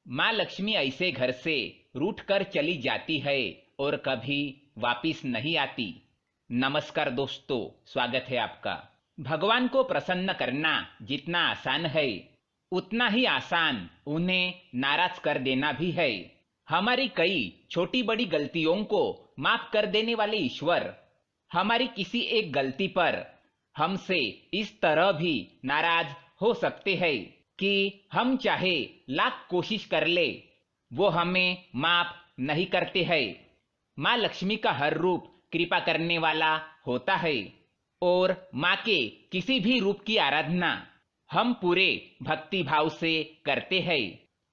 माँ लक्ष्मी ऐसे घर से रूठ कर चली जाती है और कभी वापिस नहीं आती। नमस्कार दोस्तों, स्वागत है आपका। भगवान को प्रसन्न करना जितना आसान है, उतना ही आसान उन्हें नाराज कर देना भी है। हमारी कई छोटी बड़ी गलतियों को माफ कर देने वाले ईश्वर हमारी किसी एक गलती पर हमसे इस तरह भी नाराज हो सकते हैं कि हम चाहे लाख कोशिश कर ले, वो हमें माफ नहीं करते हैं। माँ लक्ष्मी का हर रूप कृपा करने वाला होता है और माँ के किसी भी रूप की आराधना हम पूरे भक्ति भाव से करते हैं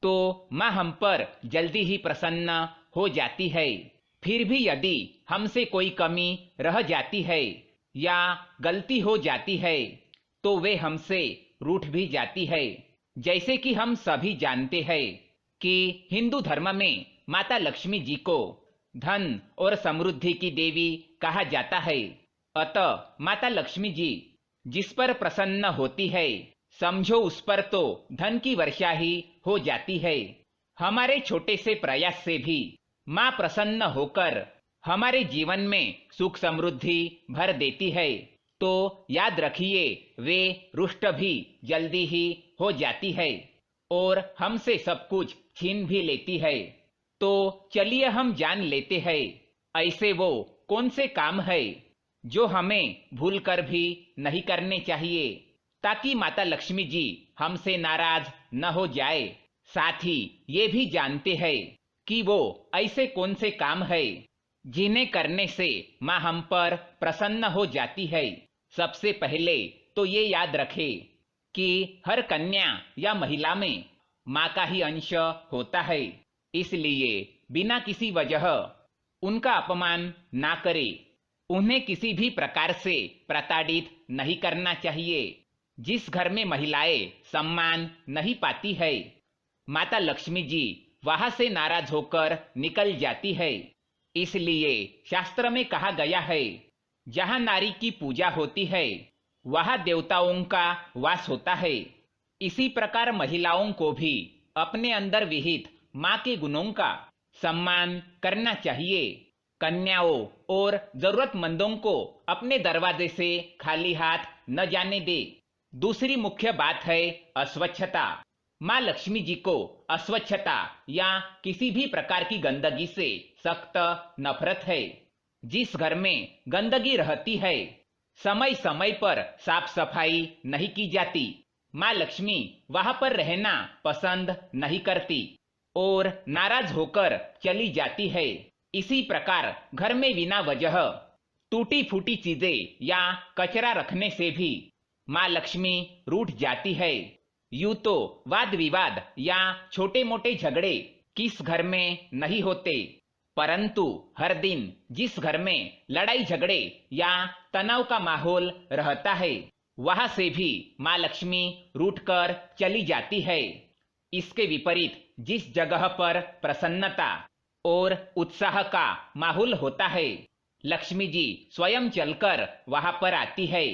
तो माँ हम पर जल्दी ही प्रसन्न हो जाती है। फिर भी यदि हमसे कोई कमी रह जाती है या गलती हो जाती है तो वे हमसे रूठ भी जाती है। जैसे कि हम सभी जानते हैं कि हिंदू धर्म में माता लक्ष्मी जी को धन और समृद्धि की देवी कहा जाता है। अतः माता लक्ष्मी जी जिस पर प्रसन्न होती है, समझो उस पर तो धन की वर्षा ही हो जाती है। हमारे छोटे से प्रयास से भी माँ प्रसन्न होकर हमारे जीवन में सुख समृद्धि भर देती है। तो याद रखिए, वे रुष्ट भी जल्दी ही हो जाती है और हमसे सब कुछ छीन भी लेती है। तो चलिए हम जान लेते हैं ऐसे वो कौन से काम है जो हमें भूल कर भी नहीं करने चाहिए, ताकि माता लक्ष्मी जी हमसे नाराज न हो जाए। साथ ही ये भी जानते हैं कि वो ऐसे कौन से काम है जिन्हें करने से माँ हम पर प्रसन्न हो जाती है। सबसे पहले तो ये याद रखें कि हर कन्या या महिला में माँ का ही अंश होता है, इसलिए बिना किसी वजह उनका अपमान ना करे। उन्हें किसी भी प्रकार से प्रताड़ित नहीं करना चाहिए। जिस घर में महिलाएं सम्मान नहीं पाती है, माता लक्ष्मी जी वहां से नाराज होकर निकल जाती है। इसलिए शास्त्र में कहा गया है, जहां नारी की पूजा होती है वहां देवताओं का वास होता है। इसी प्रकार महिलाओं को भी अपने अंदर विहित माँ के गुणों का सम्मान करना चाहिए। कन्याओं और जरूरतमंदों को अपने दरवाजे से खाली हाथ न जाने दे। दूसरी मुख्य बात है अस्वच्छता। माँ लक्ष्मी जी को अस्वच्छता या किसी भी प्रकार की गंदगी से सख्त नफरत है। जिस घर में गंदगी रहती है, समय समय पर साफ सफाई नहीं की जाती, माँ लक्ष्मी वहां पर रहना पसंद नहीं करती और नाराज होकर चली जाती है। इसी प्रकार घर में बिना वजह टूटी फूटी चीजें या कचरा रखने से भी माँ लक्ष्मी रूठ जाती है। यूं तो वाद विवाद या छोटे मोटे झगड़े किस घर में नहीं होते, परंतु हर दिन जिस घर में लड़ाई झगड़े या तनाव का माहौल रहता है, वहां से भी माँ लक्ष्मी रूठकर चली जाती है। इसके विपरीत जिस जगह पर प्रसन्नता और उत्साह का माहौल होता है, लक्ष्मी जी स्वयं चलकर वहां पर आती है।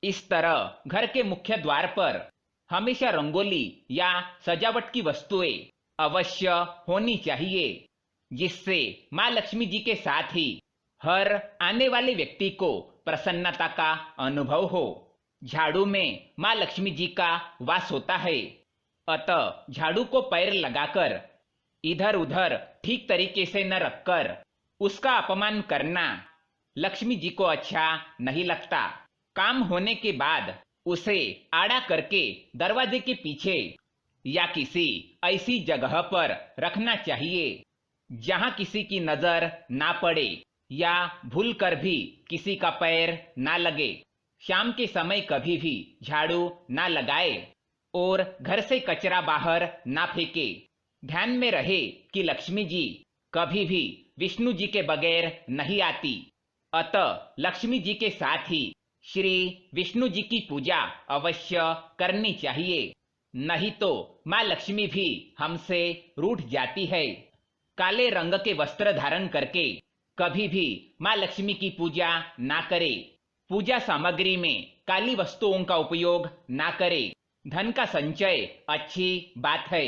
इस तरह घर के मुख्य द्वार पर हमेशा रंगोली या सजावट की वस्तुएं अवश्य होनी चाहिए, जिससे माँ लक्ष्मी जी के साथ ही हर आने वाले व्यक्ति को प्रसन्नता का अनुभव हो। झाड़ू में माँ लक्ष्मी जी का वास होता है, अतः झाड़ू को पैर लगाकर इधर उधर ठीक तरीके से न रखकर उसका अपमान करना लक्ष्मी जी को अच्छा नहीं लगता। काम होने के बाद उसे आड़ा करके दरवाजे के पीछे या किसी ऐसी जगह पर रखना चाहिए जहां किसी की नजर ना पड़े या भूल कर भी किसी का पैर ना लगे। शाम के समय कभी भी झाड़ू ना लगाए और घर से कचरा बाहर ना फेंके। ध्यान में रहे कि लक्ष्मी जी कभी भी विष्णु जी के बगैर नहीं आती, अतः लक्ष्मी जी के साथ ही श्री विष्णु जी की पूजा अवश्य करनी चाहिए, नहीं तो माँ लक्ष्मी भी हमसे रूठ जाती है। काले रंग के वस्त्र धारण करके कभी भी माँ लक्ष्मी की पूजा ना करे। पूजा सामग्री में काली वस्तुओं का उपयोग ना करे। धन का संचय अच्छी बात है,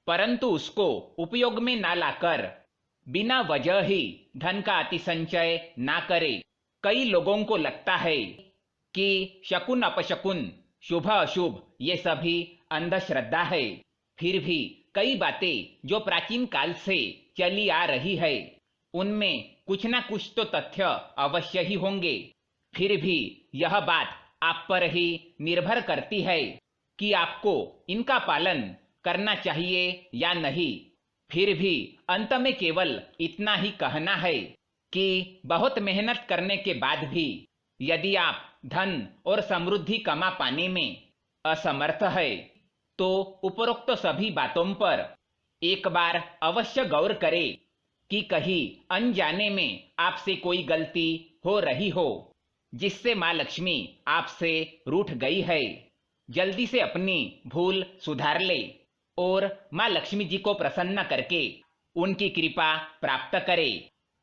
परंतु उसको उपयोग में ना लाकर बिना वजह ही धन का अतिसंचय ना करे। कई लोगों को लगता है कि शकुन अपशकुन, शुभ अशुभ ये सभी अंधश्रद्धा है। फिर भी कई बातें जो प्राचीन काल से चली आ रही है उनमें कुछ ना कुछ तो तथ्य अवश्य ही होंगे। फिर भी यह बात आप पर ही निर्भर करती है कि आपको इनका पालन करना चाहिए या नहीं। फिर भी अंत में केवल इतना ही कहना है कि बहुत मेहनत करने के बाद भी यदि आप धन और समृद्धि कमा पाने में असमर्थ है तो उपरोक्त सभी बातों पर एक बार अवश्य गौर करें कि कहीं अनजाने में आपसे कोई गलती हो रही हो जिससे माँ लक्ष्मी आपसे रूठ गई है। जल्दी से अपनी भूल सुधार ले और माँ लक्ष्मी जी को प्रसन्न करके उनकी कृपा प्राप्त करे।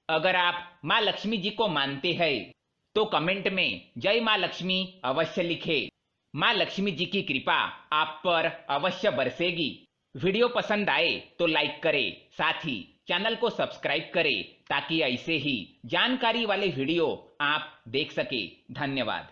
अगर आप माँ लक्ष्मी जी को मानते हैं तो कमेंट में जय माँ लक्ष्मी अवश्य लिखें। माँ लक्ष्मी जी की कृपा आप पर अवश्य बरसेगी। वीडियो पसंद आए तो लाइक करें, साथ ही चैनल को सब्सक्राइब करें ताकि ऐसे ही जानकारी वाले वीडियो आप देख सके। धन्यवाद।